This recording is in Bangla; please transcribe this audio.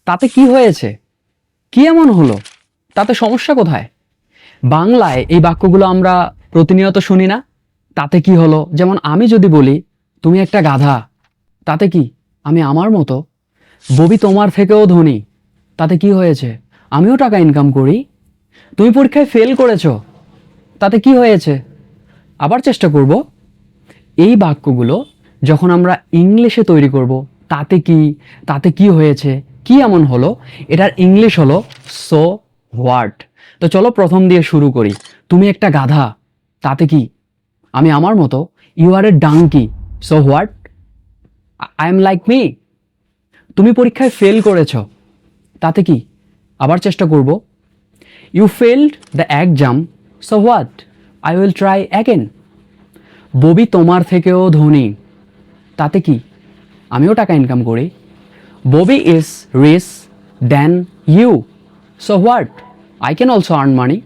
তাতে কি হয়েছে? কি এমন হলো? তাতে সমস্যা কোথায়? বাংলায় এই বাক্যগুলো আমরা প্রতিনিয়ত শুনি না? তাতে কি হলো? যেমন আমি যদি বলি, তুমি একটা গাধা, তাতে কি? আমি আমার মতো। ববি তোমার থেকেও ধনী, তাতে কি হয়েছে? আমিও টাকা ইনকাম করি। তুমি পরীক্ষায় ফেল করেছো, তাতে কি হয়েছে? আবার চেষ্টা করব। এই বাক্যগুলো যখন আমরা ইংলিশে তৈরি করব, তাতে কি, তাতে কি হয়েছে, কি এমন হলো, এটার ইংলিশ হলো সো হোয়াট। তো চলো প্রথম দিয়ে শুরু করি। তুমি একটা গাধা, তাতে কি? আমি আমার মতো। You are a donkey, so what? I'm like me. তুমি পরীক্ষায় ফেল করেছ, তাতে কি? আবার চেষ্টা করব। You failed the exam, so what? I will try again. Bobby তোমার থেকেও ধনী, তাতে কি? আমিও টাকা ইনকাম করি। Bobby is rich then you, so what? I can also earn money.